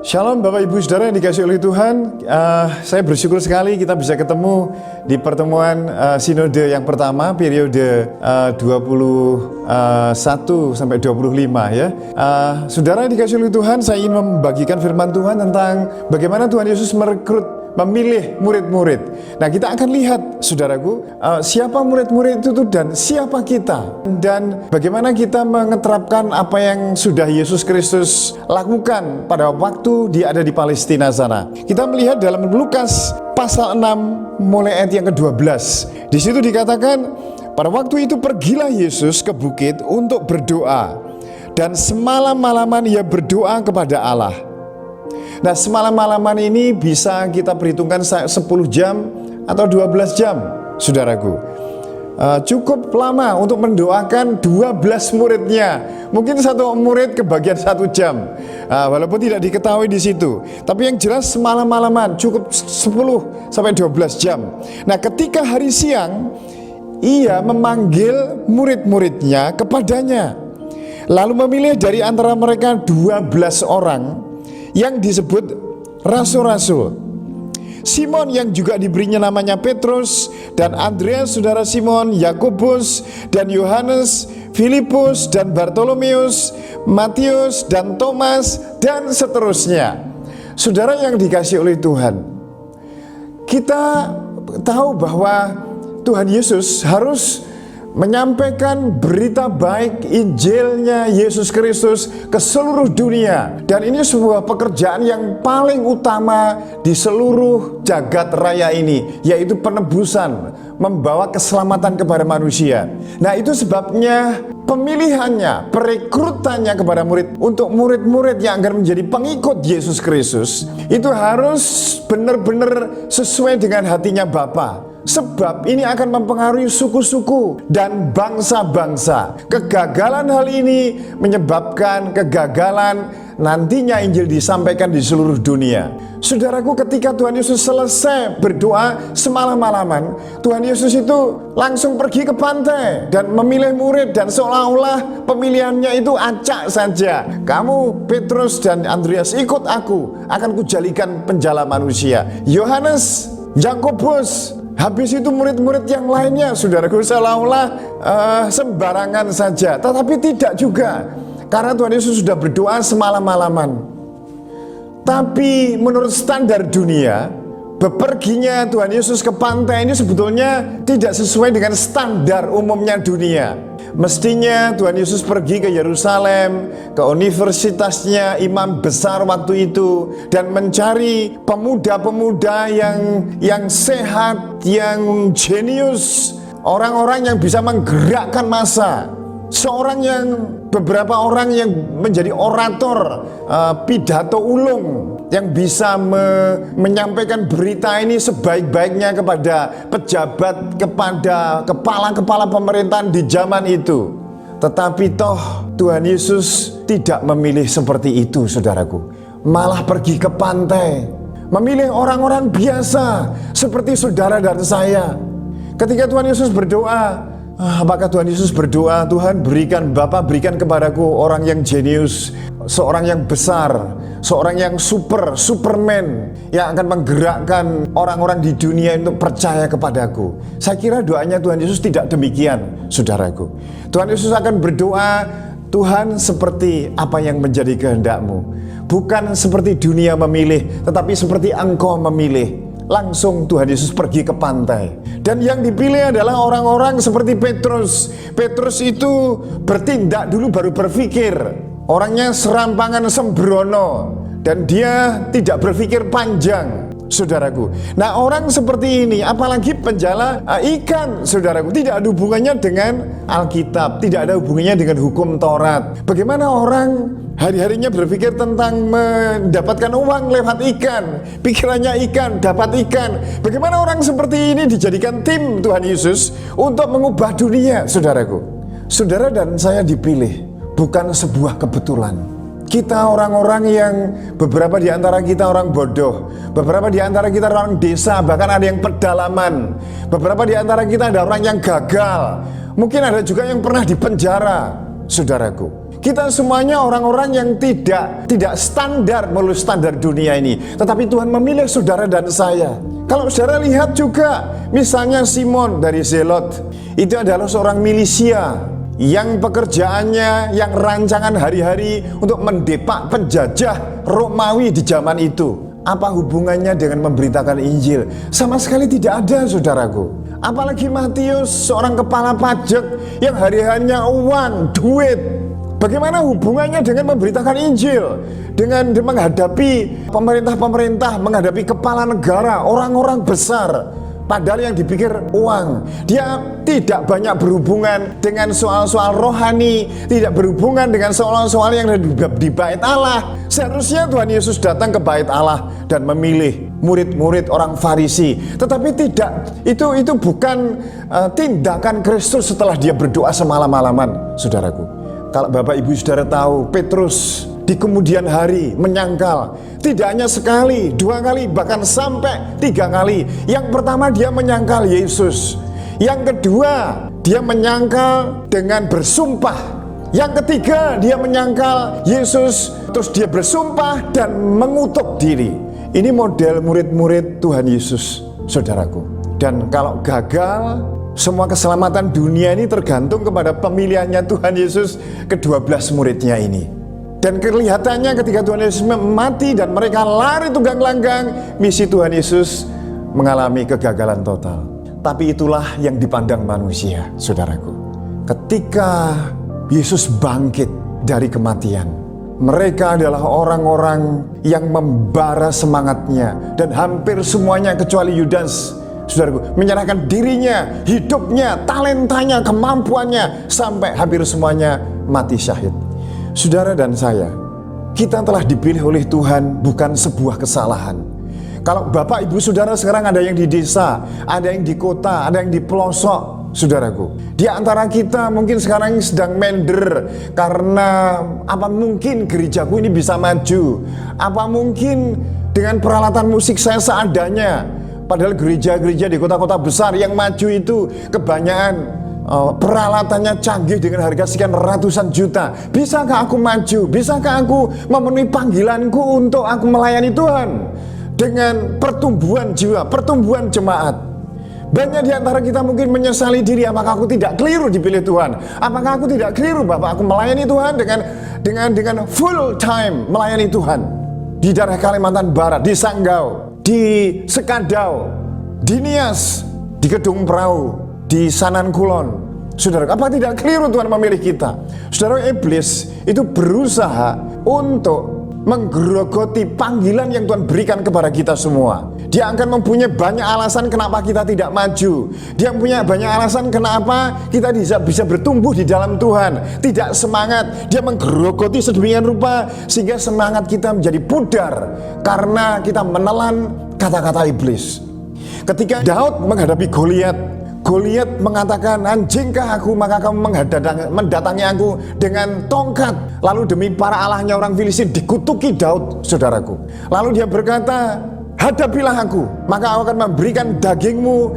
Shalom Bapak Ibu Saudara yang dikasihi oleh Tuhan. Saya bersyukur sekali kita bisa ketemu di pertemuan sinode yang pertama periode 21 sampai 25 ya. Saudara yang dikasihi oleh Tuhan, saya ingin membagikan firman Tuhan tentang bagaimana Tuhan Yesus memilih murid-murid. Nah, kita akan lihat saudaraku, siapa murid-murid itu dan siapa kita, dan bagaimana kita mengeterapkan apa yang sudah Yesus Kristus lakukan pada waktu dia ada di Palestina sana. Kita melihat dalam Lukas pasal 6 mulai ayat yang ke-12. Di situ dikatakan, pada waktu itu pergilah Yesus ke bukit untuk berdoa, dan semalam-malaman ia berdoa kepada Allah. Nah, semalam-malaman ini bisa kita perhitungkan 10 jam atau 12 jam, saudaraku. Cukup lama untuk mendoakan 12 muridnya. Mungkin satu murid kebagian 1 jam, walaupun tidak diketahui di situ. Tapi yang jelas semalam-malaman cukup 10 sampai 12 jam. Nah, ketika hari siang, ia memanggil murid-muridnya kepadanya, lalu memilih dari antara mereka 12 orang yang disebut rasul-rasul. Simon yang juga diberinya namanya Petrus, dan Andreas saudara Simon, Yakobus dan Yohanes, Filipus dan Bartolomeus, Matius dan Thomas, dan seterusnya. Saudara yang dikasihi oleh Tuhan, kita tahu bahwa Tuhan Yesus harus menyampaikan berita baik Injilnya Yesus Kristus ke seluruh dunia. Dan ini sebuah pekerjaan yang paling utama di seluruh jagat raya ini, yaitu penebusan, membawa keselamatan kepada manusia. Nah, itu sebabnya pemilihannya, perekrutannya kepada murid, untuk murid-murid yang akan menjadi pengikut Yesus Kristus, itu harus benar-benar sesuai dengan hatinya Bapa. Sebab ini akan mempengaruhi suku-suku dan bangsa-bangsa. Kegagalan hal ini menyebabkan kegagalan nantinya Injil disampaikan di seluruh dunia. Saudaraku, ketika Tuhan Yesus selesai berdoa semalam-malaman, Tuhan Yesus itu langsung pergi ke pantai dan memilih murid, dan seolah-olah pemilihannya itu acak saja. Kamu Petrus dan Andreas ikut aku, akan kujadikan penjala manusia. Yohanes, Yakobus, habis itu murid-murid yang lainnya, saudaraku, seolah-olah sembarangan saja. Tetapi tidak juga, karena Tuhan Yesus sudah berdoa semalam-malaman. Tapi menurut standar dunia, beperginya Tuhan Yesus ke pantai ini sebetulnya tidak sesuai dengan standar umumnya dunia. Mestinya Tuhan Yesus pergi ke Yerusalem, ke universitasnya imam besar waktu itu, dan mencari pemuda-pemuda yang sehat, yang jenius, orang-orang yang bisa menggerakkan massa. Beberapa orang yang menjadi orator, pidato ulung, yang bisa menyampaikan berita ini sebaik-baiknya kepada pejabat, kepada kepala-kepala pemerintahan di zaman itu. Tetapi toh Tuhan Yesus tidak memilih seperti itu, saudaraku. Malah pergi ke pantai, memilih orang-orang biasa seperti saudara dan saya. Ketika Tuhan Yesus berdoa, apakah Tuhan Yesus berdoa, Tuhan Bapa berikan kepadaku orang yang jenius, seorang yang besar, seorang yang Superman, yang akan menggerakkan orang-orang di dunia untuk percaya kepadaku. Saya kira doanya Tuhan Yesus tidak demikian, saudaraku. Tuhan Yesus akan berdoa, Tuhan, seperti apa yang menjadi kehendak-Mu, bukan seperti dunia memilih, tetapi seperti Engkau memilih. Langsung Tuhan Yesus pergi ke pantai, dan yang dipilih adalah orang-orang seperti Petrus. Petrus itu bertindak dulu baru berpikir. Orangnya serampangan sembrono, dan dia tidak berpikir panjang, saudaraku. Nah, orang seperti ini, apalagi penjala ikan, saudaraku, tidak ada hubungannya dengan Alkitab, tidak ada hubungannya dengan hukum Taurat. Bagaimana orang hari-harinya berpikir tentang mendapatkan uang lewat ikan, pikirannya ikan, dapat ikan. Bagaimana orang seperti ini dijadikan tim Tuhan Yesus untuk mengubah dunia, saudaraku. Saudara dan saya dipilih bukan sebuah kebetulan. Kita orang-orang yang beberapa di antara kita orang bodoh, beberapa di antara kita orang desa, bahkan ada yang pedalaman. Beberapa di antara kita ada orang yang gagal, mungkin ada juga yang pernah dipenjara, saudaraku. Kita semuanya orang-orang yang tidak standar menurut standar dunia ini. Tetapi Tuhan memilih saudara dan saya. Kalau saudara lihat juga, misalnya Simon dari Zelot, itu adalah seorang milisia yang pekerjaannya, yang rancangan hari-hari untuk mendepak penjajah Romawi di zaman itu. Apa hubungannya dengan memberitakan Injil? Sama sekali tidak ada, saudaraku. Apalagi Matius, seorang kepala pajak yang hari-harinya uang, duit. Bagaimana hubungannya dengan memberitakan Injil? Dengan menghadapi pemerintah-pemerintah, menghadapi kepala negara, orang-orang besar. Padahal yang dipikir uang. Dia tidak banyak berhubungan dengan soal-soal rohani, tidak berhubungan dengan soal-soal yang di bait Allah. Seharusnya Tuhan Yesus datang ke bait Allah dan memilih murid-murid orang Farisi. Tetapi tidak, itu bukan tindakan Kristus setelah dia berdoa semalam-malaman, saudaraku. Kalau Bapak Ibu Saudara tahu, Petrus di kemudian hari menyangkal. Tidak hanya sekali, 2 kali, bahkan sampai 3 kali. Yang pertama dia menyangkal Yesus. Yang kedua dia menyangkal dengan bersumpah. Yang ketiga dia menyangkal Yesus, terus dia bersumpah dan mengutuk diri. Ini model murid-murid Tuhan Yesus, saudaraku. Dan kalau gagal, semua keselamatan dunia ini tergantung kepada pemilihannya Tuhan Yesus ke-12 muridnya ini. Dan kelihatannya ketika Tuhan Yesus mati dan mereka lari tunggang langgang, misi Tuhan Yesus mengalami kegagalan total. Tapi itulah yang dipandang manusia, saudaraku. Ketika Yesus bangkit dari kematian, mereka adalah orang-orang yang membara semangatnya. Dan hampir semuanya kecuali Yudas, saudaraku, menyerahkan dirinya, hidupnya, talentanya, kemampuannya, sampai hampir semuanya mati syahid. Saudara dan saya, kita telah dipilih oleh Tuhan bukan sebuah kesalahan. Kalau Bapak Ibu Saudara sekarang ada yang di desa, ada yang di kota, ada yang di pelosok, saudaraku. Di antara kita mungkin sekarang sedang mender karena apa mungkin gerejaku ini bisa maju? Apa mungkin dengan peralatan musik saya seadanya? Padahal gereja-gereja di kota-kota besar yang maju itu kebanyakan peralatannya canggih dengan harga sekian ratusan juta. Bisakah aku maju? Bisakah aku memenuhi panggilanku untuk aku melayani Tuhan dengan pertumbuhan jiwa, pertumbuhan jemaat? Banyak di antara kita mungkin menyesali diri, apakah aku tidak keliru dipilih Tuhan? Apakah aku tidak keliru bahwa aku melayani Tuhan dengan full time melayani Tuhan di daerah Kalimantan Barat, di Sanggau, di Sekadau, di Nias, di Kedung Perahu, di Sanan Kulon. Saudara, apa tidak keliru Tuhan memilih kita? Saudara, iblis itu berusaha untuk menggerogoti panggilan yang Tuhan berikan kepada kita semua. Dia akan mempunyai banyak alasan kenapa kita tidak maju. Dia punya banyak alasan kenapa kita bisa bertumbuh di dalam Tuhan, tidak semangat. Dia menggerogoti sedemikian rupa sehingga semangat kita menjadi pudar karena kita menelan kata-kata iblis. Ketika Daud menghadapi Goliat, Goliat mengatakan, anjingkah aku, maka kamu mendatangi aku dengan tongkat. Lalu demi para allahnya orang Filistin dikutuki Daud, saudaraku. Lalu dia berkata, hadapilah aku, maka aku akan memberikan dagingmu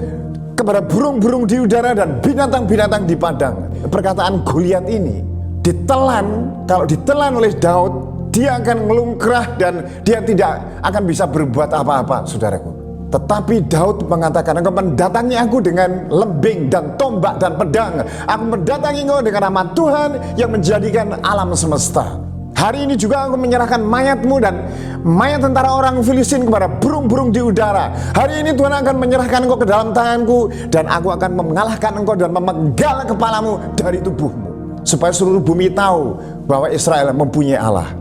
kepada burung-burung di udara dan binatang-binatang di padang. Perkataan Goliat ini ditelan, kalau ditelan oleh Daud, dia akan melungkrah dan dia tidak akan bisa berbuat apa-apa, saudaraku. Tetapi Daud mengatakan, engkau mendatangi aku dengan lembing dan tombak dan pedang. Aku mendatangi engkau dengan nama Tuhan yang menjadikan alam semesta. Hari ini juga aku menyerahkan mayatmu dan mayat tentara orang Filistin kepada burung-burung di udara. Hari ini Tuhan akan menyerahkan engkau ke dalam tanganku, dan aku akan mengalahkan engkau dan memenggal kepalamu dari tubuhmu, supaya seluruh bumi tahu bahwa Israel mempunyai Allah.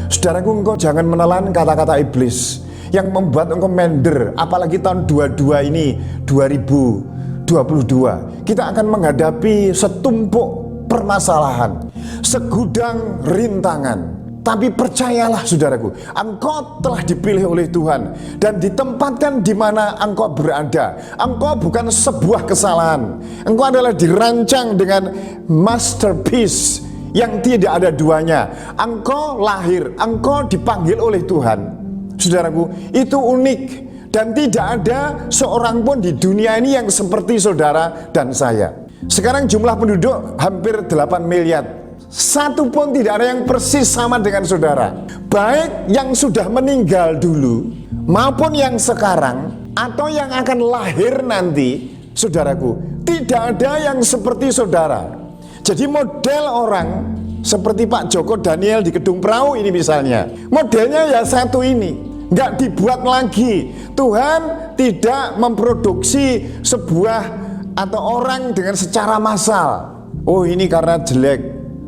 Saudaraku, engkau jangan menelan kata-kata iblis yang membuat engkau mender. Apalagi tahun 22 ini, 2022, kita akan menghadapi setumpuk permasalahan, segudang rintangan. Tapi percayalah saudaraku, engkau telah dipilih oleh Tuhan dan ditempatkan di mana engkau berada. Engkau bukan sebuah kesalahan. Engkau adalah dirancang dengan masterpiece yang tidak ada duanya. Engkau lahir, engkau dipanggil oleh Tuhan. Saudaraku, itu unik dan tidak ada seorang pun di dunia ini yang seperti saudara dan saya. Sekarang jumlah penduduk hampir 8 miliar. Satu pun tidak ada yang persis sama dengan saudara. Baik yang sudah meninggal dulu maupun yang sekarang atau yang akan lahir nanti, saudaraku, tidak ada yang seperti saudara. Jadi model orang seperti Pak Joko Daniel di Gedung Perahu ini misalnya, modelnya ya satu ini, nggak dibuat lagi. Tuhan tidak memproduksi sebuah atau orang dengan secara massal. Oh, ini karena jelek,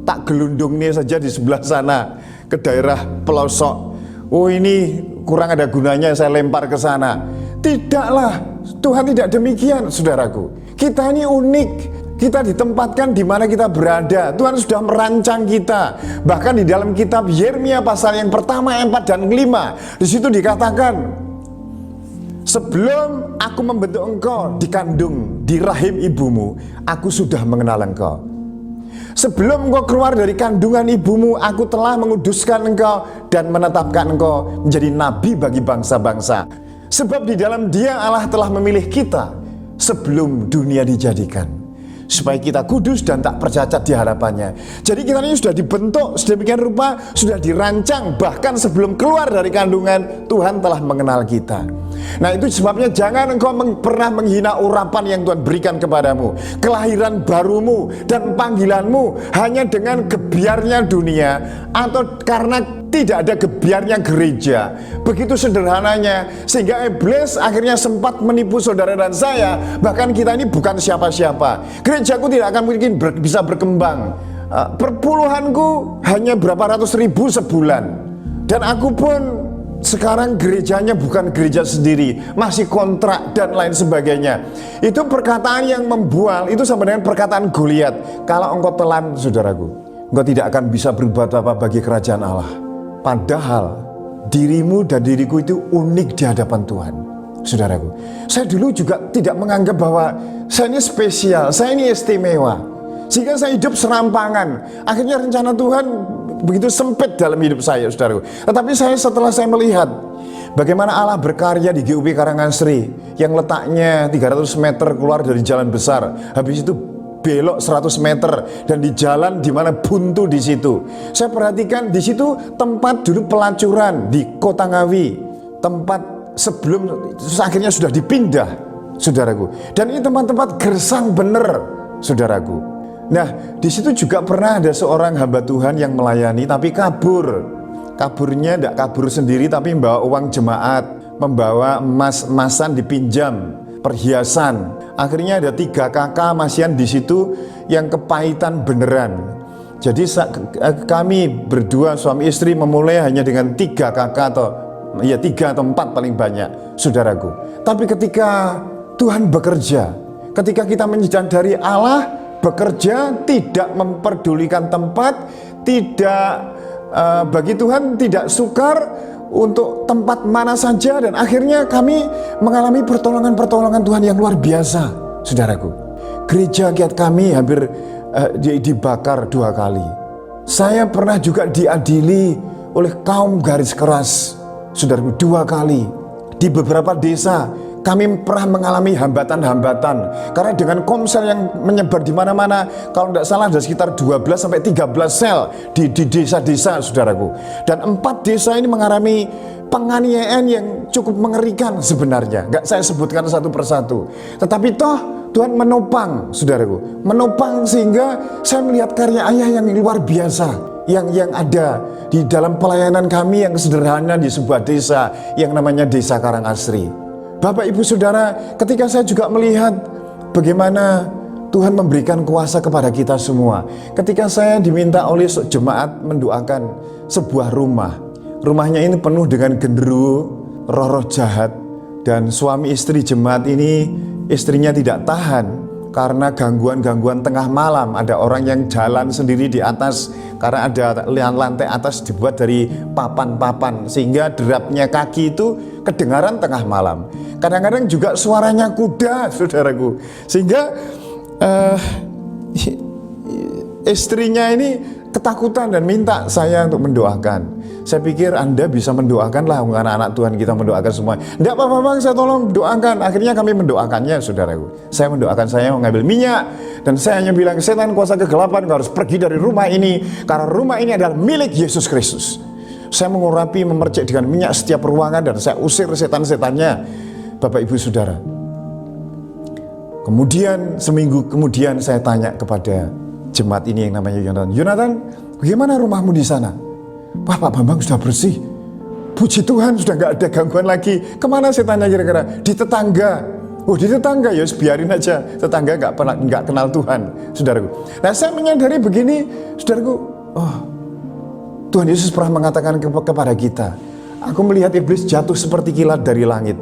tak gelundungnya saja di sebelah sana ke daerah pelosok. Oh, ini kurang ada gunanya, saya lempar ke sana. Tidaklah, Tuhan tidak demikian, saudaraku. Kita ini unik. Kita ditempatkan di mana kita berada. Tuhan sudah merancang kita. Bahkan di dalam kitab Yeremia pasal yang pertama, 4 dan 5, di situ dikatakan, sebelum aku membentuk engkau di kandung, di rahim ibumu, aku sudah mengenal engkau. Sebelum engkau keluar dari kandungan ibumu, aku telah menguduskan engkau dan menetapkan engkau menjadi nabi bagi bangsa-bangsa. Sebab di dalam Dia Allah telah memilih kita sebelum dunia dijadikan, supaya kita kudus dan tak bercacat di hadapannya. Jadi kita ini sudah dibentuk sedemikian rupa, sudah dirancang, bahkan sebelum keluar dari kandungan Tuhan telah mengenal kita. Nah, itu sebabnya jangan engkau pernah menghina urapan yang Tuhan berikan kepadamu, kelahiran barumu dan panggilanmu hanya dengan gebiarnya dunia atau karena tidak ada gebiarnya gereja. Begitu sederhananya, sehingga iblis akhirnya sempat menipu saudara dan saya. Bahkan kita ini bukan siapa-siapa. Gerejaku tidak akan mungkin bisa berkembang. Perpuluhanku hanya berapa ratus ribu sebulan. Dan aku pun sekarang gerejanya bukan gereja sendiri, masih kontrak dan lain sebagainya. Itu perkataan yang membual, itu sama dengan perkataan Goliat. Kalau engkau telan, saudaraku, engkau tidak akan bisa berbuat apa bagi kerajaan Allah. Padahal dirimu dan diriku itu unik di hadapan Tuhan, saudaraku. Saya dulu juga tidak menganggap bahwa saya ini spesial, saya ini istimewa, sehingga saya hidup serampangan. Akhirnya rencana Tuhan begitu sempit dalam hidup saya, saudaraku. Tetapi setelah saya melihat bagaimana Allah berkarya di GUP Karangasri yang letaknya 300 meter keluar dari jalan besar, habis itu belok 100 meter dan di jalan di mana buntu di situ. Saya perhatikan di situ tempat dulu pelacuran di Kota Ngawi, tempat sebelum akhirnya sudah dipindah, saudaraku. Dan ini tempat-tempat gersang bener, saudaraku. Nah, di situ juga pernah ada seorang hamba Tuhan yang melayani tapi kabur. Kaburnya tidak kabur sendiri tapi membawa uang jemaat, membawa emas-emasan dipinjam, perhiasan. Akhirnya ada 3 kakak masihan di situ yang kepahitan beneran. Jadi kami berdua suami istri memulai hanya dengan 3 kakak atau 3 atau 4 paling banyak, saudaraku. Tapi ketika Tuhan bekerja, ketika kita menyadari Allah bekerja, tidak memperdulikan tempat, tidak bagi Tuhan tidak sukar untuk tempat mana saja, dan akhirnya kami mengalami pertolongan-pertolongan Tuhan yang luar biasa, saudaraku. Gereja kiat kami hampir dibakar 2 kali. Saya pernah juga diadili oleh kaum garis keras, saudaraku, 2 kali. Di beberapa desa kami pernah mengalami hambatan-hambatan karena dengan komsel yang menyebar di mana-mana. Kalau tidak salah ada sekitar 12 sampai 13 sel di desa-desa, saudaraku. Dan 4 desa ini mengalami penganiayaan yang cukup mengerikan sebenarnya. Nggak saya sebutkan satu persatu. Tetapi toh Tuhan menopang, saudaraku. Menopang sehingga saya melihat karya ayah yang luar biasa yang ada di dalam pelayanan kami yang sederhana di sebuah desa yang namanya Desa Karangasri. Bapak, Ibu, Saudara, ketika saya juga melihat bagaimana Tuhan memberikan kuasa kepada kita semua. Ketika saya diminta oleh jemaat mendoakan sebuah rumah. Rumahnya ini penuh dengan genderuwo, roh-roh jahat. Dan suami istri jemaat ini, istrinya tidak tahan karena gangguan-gangguan tengah malam. Ada orang yang jalan sendiri di atas karena ada lantai atas dibuat dari papan-papan, sehingga derapnya kaki itu kedengaran tengah malam. Kadang-kadang juga suaranya kuda, saudaraku, sehingga istrinya ini ketakutan dan minta saya untuk mendoakan. Saya pikir Anda bisa mendoakan lah, anak-anak Tuhan kita mendoakan semua. Tidak apa-apa bang, saya tolong doakan. Akhirnya kami mendoakannya, saudaraku. Saya mendoakan, saya mengambil minyak, dan saya hanya bilang, setan kuasa kegelapan, kau harus pergi dari rumah ini, karena rumah ini adalah milik Yesus Kristus. Saya mengurapi, memercik dengan minyak setiap ruangan, dan saya usir setan-setannya, Bapak Ibu Saudara. Kemudian seminggu kemudian saya tanya kepada jemaat ini yang namanya Yonatan, Yonatan, bagaimana rumahmu di sana? Wah, Pak Bambang sudah bersih, puji Tuhan, sudah nggak ada gangguan lagi. Kemana setannya kira-kira? Di tetangga. Oh, di tetangga, ya biarin aja, tetangga nggak kenal Tuhan, saudaraku. Nah, saya menyadari begini, saudaraku. Oh, Tuhan Yesus pernah mengatakan kepada kita, aku melihat iblis jatuh seperti kilat dari langit.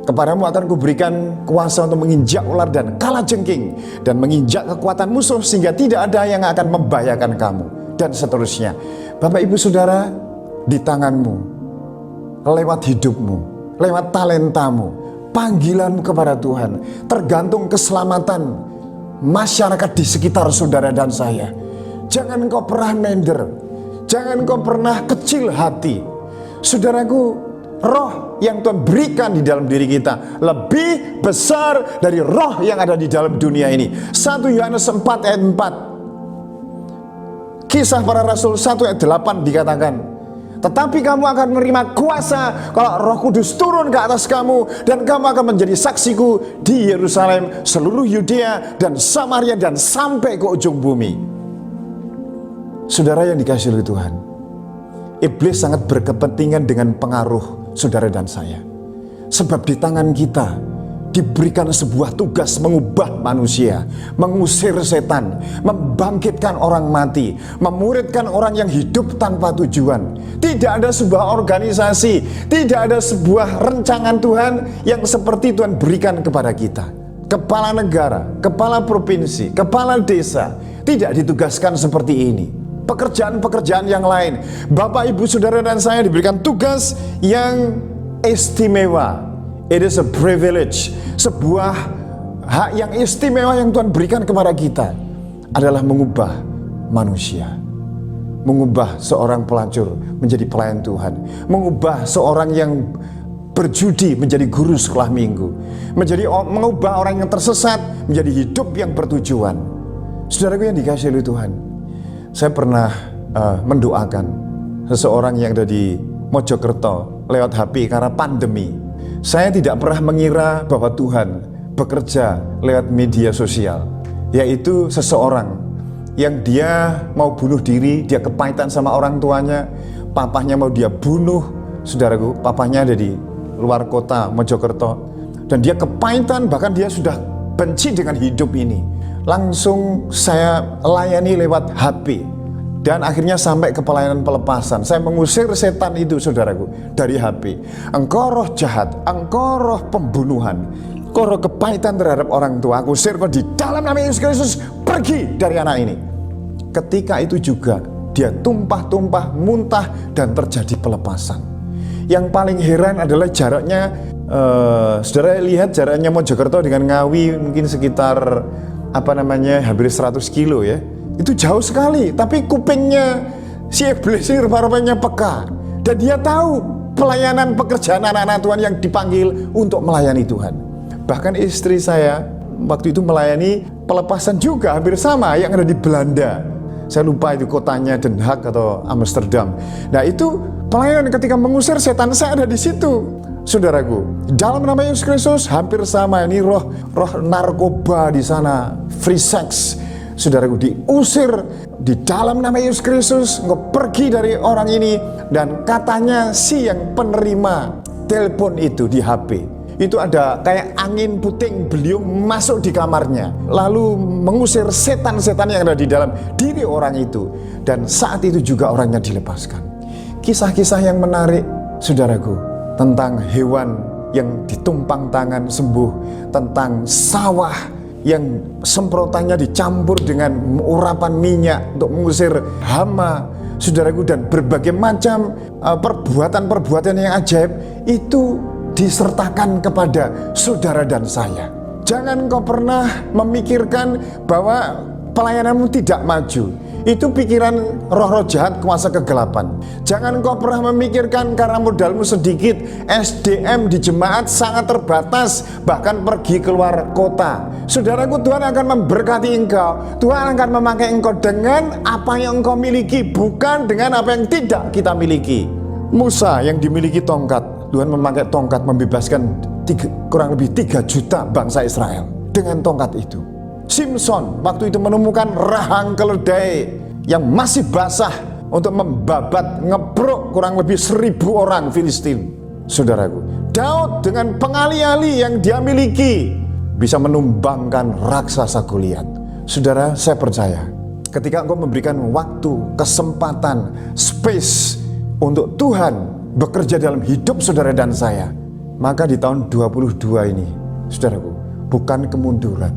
Kepadamu akan kuberikan kuasa untuk menginjak ular dan kalajengking, dan menginjak kekuatan musuh sehingga tidak ada yang akan membahayakan kamu, dan seterusnya. Bapak Ibu Saudara, di tanganmu, lewat hidupmu, lewat talentamu, panggilanmu kepada Tuhan, tergantung keselamatan masyarakat di sekitar saudara dan saya. Jangan kau pernah minder, jangan kau pernah kecil hati. Saudaraku, roh yang Tuhan berikan di dalam diri kita lebih besar dari roh yang ada di dalam dunia ini. 1 Yohanes 4 ayat 4. Kisah para Rasul 1 ayat 8 dikatakan, tetapi kamu akan menerima kuasa kalau Roh Kudus turun ke atas kamu, dan kamu akan menjadi saksiku di Yerusalem, seluruh Yudea dan Samaria, dan sampai ke ujung bumi. Saudara yang dikasihi oleh Tuhan, iblis sangat berkepentingan dengan pengaruh saudara dan saya. Sebab di tangan kita diberikan sebuah tugas mengubah manusia, mengusir setan, membangkitkan orang mati, memuridkan orang yang hidup tanpa tujuan. Tidak ada sebuah organisasi, tidak ada sebuah rencangan Tuhan yang seperti Tuhan berikan kepada kita. Kepala negara, kepala provinsi, kepala desa tidak ditugaskan seperti ini. Pekerjaan-pekerjaan yang lain, Bapak, Ibu, Saudara dan saya diberikan tugas yang istimewa. It is a privilege, sebuah hak yang istimewa yang Tuhan berikan kepada kita adalah mengubah manusia, mengubah seorang pelacur menjadi pelayan Tuhan, mengubah seorang yang berjudi menjadi guru sekolah minggu, mengubah orang yang tersesat menjadi hidup yang bertujuan. Saudaraku yang dikasihi oleh Tuhan, saya pernah mendoakan seseorang yang ada di Mojokerto lewat HP karena pandemi. Saya tidak pernah mengira bahwa Tuhan bekerja lewat media sosial, yaitu seseorang yang dia mau bunuh diri, dia kepahitan sama orang tuanya, papahnya mau dia bunuh, saudaraku, papahnya ada di luar kota Mojokerto, dan dia kepahitan, bahkan dia sudah benci dengan hidup ini. Langsung saya layani lewat HP. Dan akhirnya sampai ke pelayanan pelepasan. Saya mengusir setan itu, saudaraku, dari HP. Engkau roh jahat, engkau roh pembunuhan, engkau roh kepahitan terhadap orang tua, aku usir kau di dalam nama Yesus Kristus, pergi dari anak ini. Ketika itu juga dia tumpah-tumpah, muntah, dan terjadi pelepasan. Yang paling heran adalah jaraknya, saudara lihat jaraknya Mojokerto dengan Ngawi mungkin sekitar hampir 100 kilo ya. Itu jauh sekali, tapi kupingnya si iblis ini rupa-rupanya peka, dan dia tahu pelayanan pekerjaan anak-anak Tuhan yang dipanggil untuk melayani Tuhan. Bahkan istri saya waktu itu melayani pelepasan juga hampir sama yang ada di Belanda. Saya lupa itu kotanya, Den Haag atau Amsterdam. Nah, itu pelayanan ketika mengusir setan, saya ada di situ. Saudaraku, dalam nama Yesus Kristus hampir sama, ini roh narkoba di sana, free sex. Saudaraku, diusir di dalam nama Yesus Kristus, engkau pergi dari orang ini. Dan katanya si yang penerima telepon itu di HP, itu ada kayak angin puting beliung masuk di kamarnya, lalu mengusir setan-setan yang ada di dalam diri orang itu. Dan saat itu juga orangnya dilepaskan. Kisah-kisah yang menarik, saudaraku, tentang hewan yang ditumpang tangan sembuh, tentang sawah yang semprotannya dicampur dengan urapan minyak untuk mengusir hama, saudaraku, dan berbagai macam perbuatan-perbuatan yang ajaib itu disertakan kepada saudara dan saya. Jangan kau pernah memikirkan bahwa pelayananmu tidak maju. Itu pikiran roh-roh jahat, kuasa kegelapan. Jangan kau pernah memikirkan karena modalmu sedikit, SDM di jemaat sangat terbatas, bahkan pergi keluar kota. Saudaraku, Tuhan akan memberkati engkau. Tuhan akan memakai engkau dengan apa yang engkau miliki, bukan dengan apa yang tidak kita miliki. Musa yang dimiliki tongkat, Tuhan memakai tongkat membebaskan kurang lebih 3 juta bangsa Israel dengan tongkat itu. Simpson waktu itu menemukan rahang keledai yang masih basah untuk membabat, ngeprok kurang lebih 1000 orang Filistin. Saudaraku, Daud dengan pengali-ali yang dia miliki bisa menumbangkan raksasa Goliat. Saudara, saya percaya ketika engkau memberikan waktu, kesempatan, space untuk Tuhan bekerja dalam hidup saudara dan saya, maka di tahun 22 ini, saudaraku, bukan kemunduran,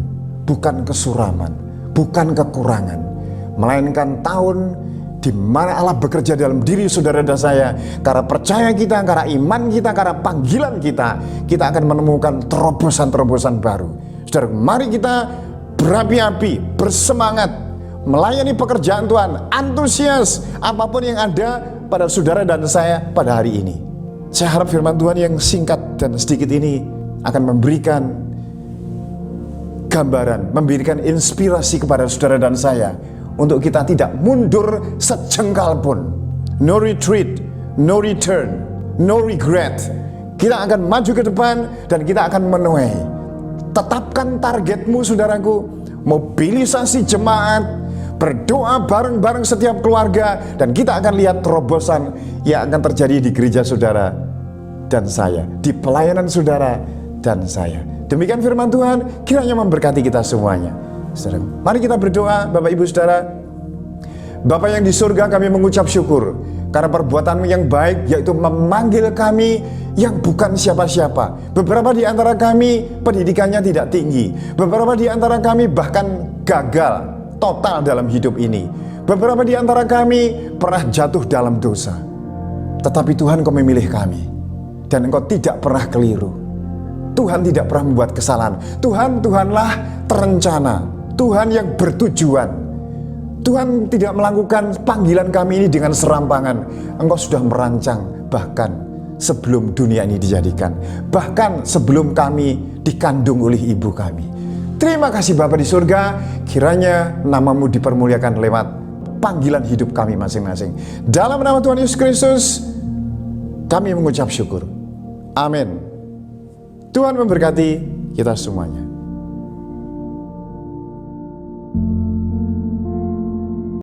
bukan kesuraman, bukan kekurangan, melainkan tahun di mana Allah bekerja dalam diri saudara dan saya. Karena percaya kita, karena iman kita, karena panggilan kita, kita akan menemukan terobosan-terobosan baru. Saudara, mari kita berapi-api, bersemangat, melayani pekerjaan Tuhan, antusias apapun yang ada pada saudara dan saya pada hari ini. Saya harap firman Tuhan yang singkat dan sedikit ini akan memberikan gambaran, memberikan inspirasi kepada saudara dan saya untuk kita tidak mundur sejengkal pun. No retreat, no return, no regret. Kita akan maju ke depan dan kita akan menuai. Tetapkan targetmu saudaraku, mobilisasi jemaat, berdoa bareng-bareng setiap keluarga, dan kita akan lihat terobosan yang akan terjadi di gereja saudara dan saya, di pelayanan saudara dan saya. Demikian firman Tuhan, kiranya memberkati kita semuanya. Saudara, mari kita berdoa. Bapak Ibu Saudara, Bapa yang di surga, kami mengucap syukur karena perbuatan-Mu yang baik, yaitu memanggil kami yang bukan siapa-siapa. Beberapa di antara kami pendidikannya tidak tinggi, beberapa di antara kami bahkan gagal total dalam hidup ini, beberapa di antara kami pernah jatuh dalam dosa. Tetapi Tuhan, Kau memilih kami, dan Engkau tidak pernah keliru. Tuhan tidak pernah membuat kesalahan. Tuhanlah terencana, Tuhan yang bertujuan. Tuhan tidak melakukan panggilan kami ini dengan serampangan. Engkau sudah merancang bahkan sebelum dunia ini dijadikan, bahkan sebelum kami dikandung oleh ibu kami. Terima kasih Bapa di surga, kiranya nama-Mu dipermuliakan lewat panggilan hidup kami masing-masing. Dalam nama Tuhan Yesus Kristus, kami mengucap syukur. Amin. Tuhan memberkati kita semuanya.